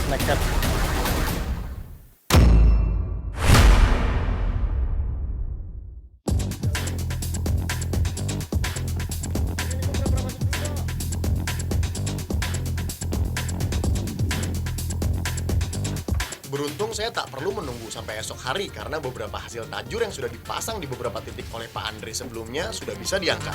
snakehead. Beruntung saya tak perlu menunggu sampai esok hari karena beberapa hasil tajur yang sudah dipasang di beberapa titik oleh Pak Andre sebelumnya sudah bisa diangkat.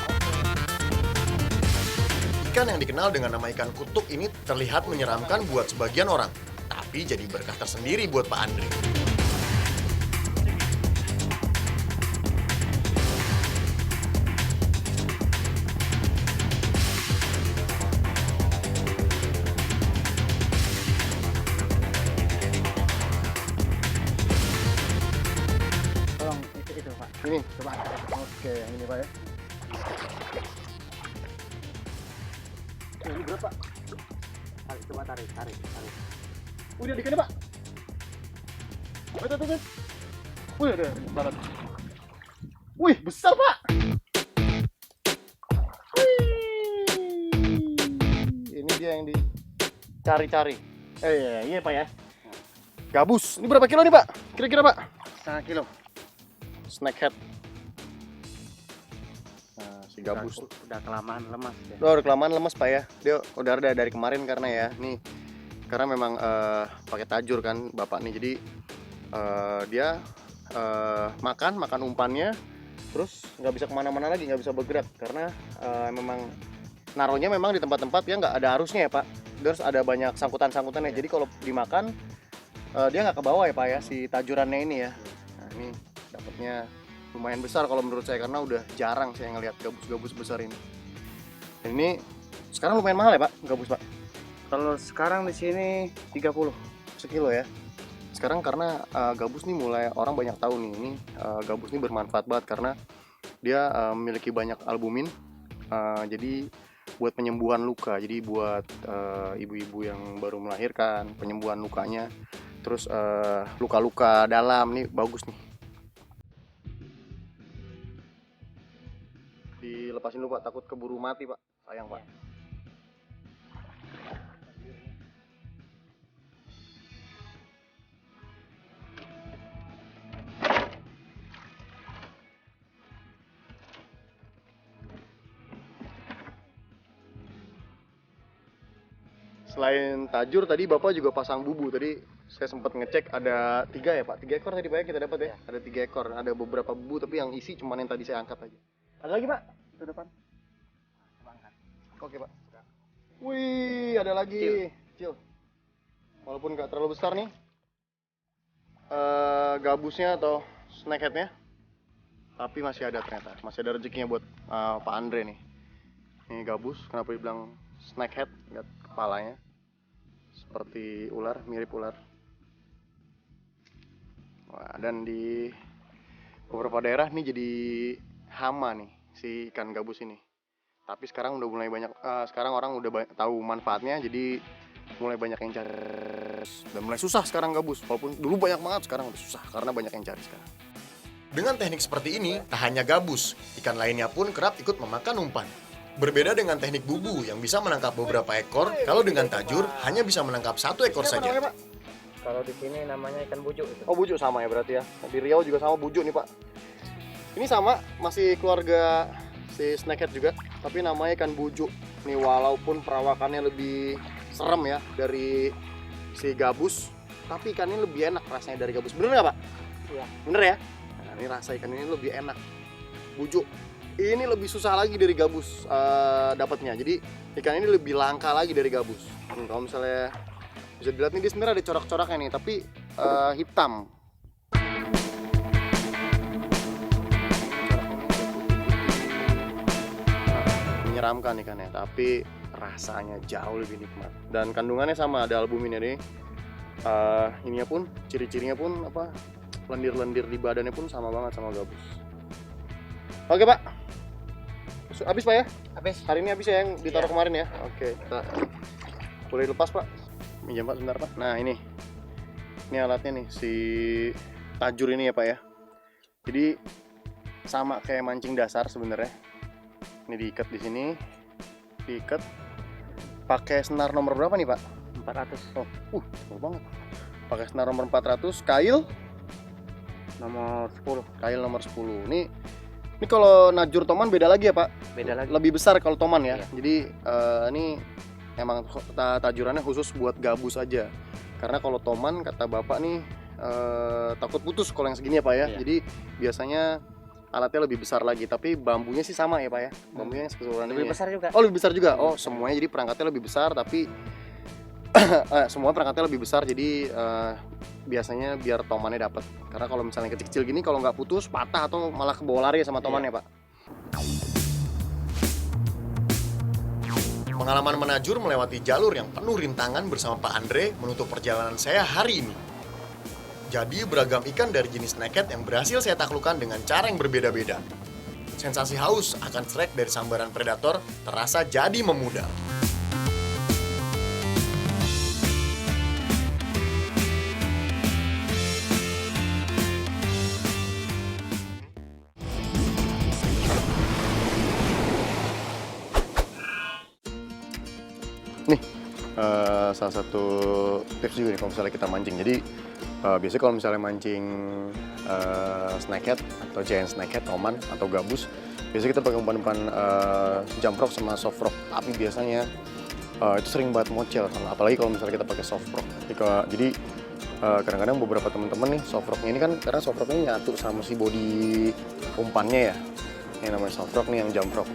Ikan yang dikenal dengan nama ikan kutuk ini terlihat menyeramkan buat sebagian orang, tapi jadi berkah tersendiri buat Pak Andre. Tolong itu Pak. Ini, Coba. oke, yang ini Pak ya. Ini berapa? Coba tarik. Udah dikenal Pak. Tuh. Wih, ada banget. Wih, besar Pak. Wih. Ini dia yang dicari-cari. Iya Pak ya. Gabus. Ini berapa kilo nih Pak? Kira-kira Pak? Setengah kilo. Snakehead. Nah, si gabus. Udah kelamaan lemas ya. Udah kelamaan lemes Pak ya. Dia udah ada dari kemarin karena ya. Nih, karena memang pakai tajur kan Bapak nih. Jadi dia makan umpannya, terus nggak bisa kemana-mana lagi, nggak bisa bergerak karena memang naruhnya memang di tempat-tempat yang nggak ada arusnya ya Pak. Terus ada banyak sangkutan-sangkutannya. Jadi kalau dimakan dia nggak ke bawah ya Pak ya, si tajurannya ini ya. Nah, ini dapatnya lumayan besar kalau menurut saya karena udah jarang saya ngelihat gabus-gabus besar ini. Dan ini sekarang lumayan mahal ya Pak, gabus Pak? Kalau sekarang di sini 30 Sekilo ya. Sekarang karena gabus nih mulai orang banyak tahu nih, ini gabus nih bermanfaat banget karena dia memiliki banyak albumin. Jadi buat penyembuhan luka, jadi buat ibu-ibu yang baru melahirkan, penyembuhan lukanya. Terus luka-luka dalam nih bagus nih. Dilepasin dulu Pak, takut keburu mati Pak. Sayang Pak. Selain tajur tadi Bapak juga pasang bubu. Tadi saya sempat ngecek ada 3 ya Pak. 3 ekor tadi Pak ya kita dapat ya. Ada 3 ekor. Ada beberapa bubu tapi yang isi cuma yang tadi saya angkat aja. Ada lagi Pak? Itu depan. Coba angkat. Oke Pak. Wih, ada lagi. Kecil. Walaupun nggak terlalu besar nih. Gabusnya atau snakeheadnya. Tapi masih ada ternyata. Masih ada rezekinya buat Pak Andre nih. Ini gabus. Kenapa dibilang snakehead? Lihat kepalanya. Seperti ular, mirip ular. Wah, dan di beberapa daerah nih jadi hama nih si ikan gabus ini. Tapi sekarang udah mulai banyak, sekarang orang udah tahu manfaatnya, jadi mulai banyak yang cari. Dan mulai susah sekarang gabus. Walaupun dulu banyak banget, sekarang udah susah karena banyak yang cari sekarang. Dengan teknik seperti ini, tak hanya gabus, ikan lainnya pun kerap ikut memakan umpan. Berbeda dengan teknik bubu yang bisa menangkap beberapa ekor, kalau dengan tajur hanya bisa menangkap 1 ekor saja. Kalau di sini namanya ikan bujuk itu. Oh, bujuk sama ya berarti ya. Di Riau juga sama bujuk nih Pak. Ini sama, masih keluarga si snakehead juga, tapi namanya ikan bujuk. Nih walaupun perawakannya lebih serem ya dari si gabus, tapi ikan ini lebih enak rasanya dari gabus. Bener nggak Pak? Iya. Bener ya? Nah, ini rasa ikan ini lebih enak. Bujuk. Ini lebih susah lagi dari gabus dapatnya. Jadi ikan ini lebih langka lagi dari gabus. Kalau misalnya bisa dilihat nih dia sebenarnya ada corak-coraknya nih, tapi hitam. Menyeramkan ikannya, tapi rasanya jauh lebih nikmat. Dan kandungannya sama, ada albuminnya nih. Ininya pun, ciri-cirinya pun apa? Lendir-lendir di badannya pun sama banget sama gabus. Oke Pak. Habis Pak ya? Habis. Hari ini habis ya yang ditaruh kemarin ya? Oke, kita boleh lepas Pak. Minjam Pak sebentar Pak. Nah ini alatnya nih, si tajur ini ya Pak ya. Jadi sama kayak mancing dasar sebenarnya. Ini diikat di sini, diikat. Pakai senar nomor berapa nih Pak? 400. Oh, bagus banget. Pakai senar nomor 400, kail Nomor 10. nomor 10. Ini kalau najur toman beda lagi ya, Pak? Beda lagi. Lebih besar kalau toman ya. Iya. Jadi ini emang tajurannya khusus buat gabus aja. Karena kalau toman kata Bapak nih takut putus kalau yang segini ya, Pak ya. Iya. Jadi biasanya alatnya lebih besar lagi, tapi bambunya sih sama ya, Pak ya. Bambunya yang keseluruhan Lebih ini ya. besar juga. Oh, lebih besar juga. Oh, semuanya jadi perangkatnya lebih besar, tapi semua perangkatnya lebih besar, jadi biasanya biar tomannya dapat. Karena kalau misalnya kecil-kecil gini, kalau nggak putus patah atau malah kebawa lari sama tomannya, Pak. Pengalaman menajur melewati jalur yang penuh rintangan bersama Pak Andre menutup perjalanan saya hari ini. Jadi beragam ikan dari jenis snakehead yang berhasil saya taklukkan dengan cara yang berbeda-beda. Sensasi haus akan strike dari sambaran predator terasa jadi memudar. Salah satu tips juga nih kalau misalnya kita mancing. Jadi biasanya kalau misalnya mancing snakehead atau giant snakehead, toman atau gabus, biasanya kita pakai umpan-umpan jump rock sama soft rock. Tapi biasanya itu sering banget mocel, apalagi kalau misalnya kita pakai soft rock. Jadi kadang-kadang beberapa teman-teman nih soft rocknya ini kan, karena soft rock ini nyatu sama si body umpannya ya. Ini namanya soft rock nih, yang jump rock.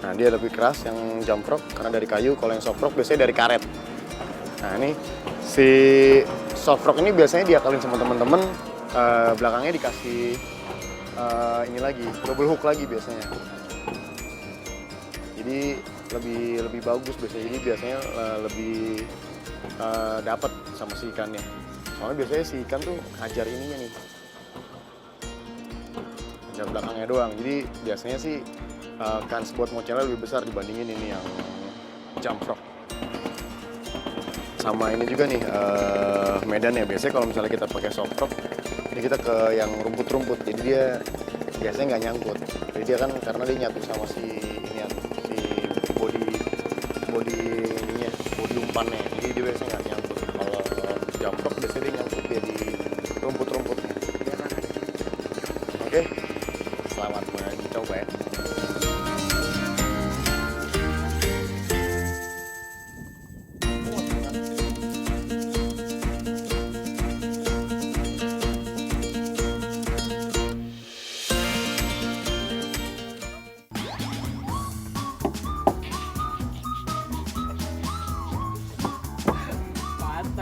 Nah, dia lebih keras yang jump rock karena dari kayu, kalau yang soft rock biasanya dari karet. Nah, ini si soft rock ini biasanya diakalin sama teman-teman, belakangnya dikasih ini lagi, double hook lagi biasanya. Jadi lebih bagus biasanya. Jadi biasanya lebih dapat sama si ikannya. Soalnya biasanya si ikan tuh hajar ininya nih, hajar belakangnya doang. Jadi biasanya sih kans buat mocelnya lebih besar dibandingin ini yang jump rock. Sama ini juga nih medan ya, biasanya kalau misalnya kita pakai soft rock ini kita ke yang rumput-rumput, jadi dia biasanya nggak nyangkut. Jadi dia kan karena dia nyatu sama si body umpannya, jadi dia biasanya nggak nyangkut. Kalau jump rock biasanya dia nyangkut ya di rumput-rumputnya. Oke, selamat mencoba ya.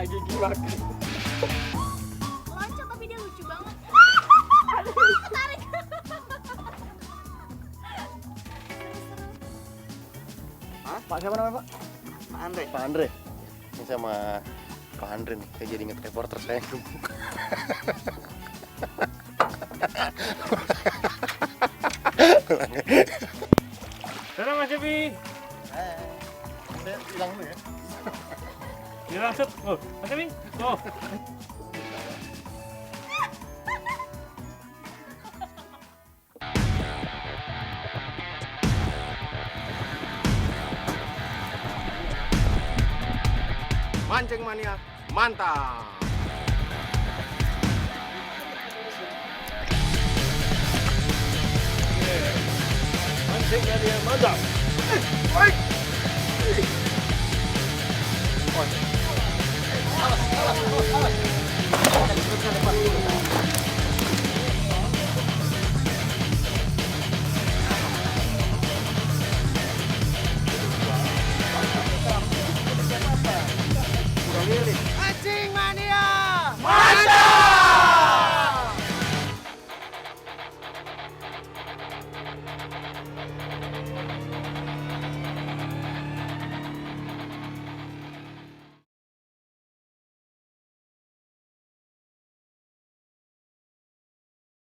Gigi makan. Loncat tapi dia lucu banget. Tarik. Pak siapa namanya, Pak? Pak Andre. Pak Andre. Ini sama Pak Andre nih, saya jadi inget reporter saya yang gemuk. Sana Mas Evi. Saya hilang dulu ya. Dia langsung. Oh, Mas Evi. Oh. Mancing mania, mantap. Mancingnya dia mantap. Baik.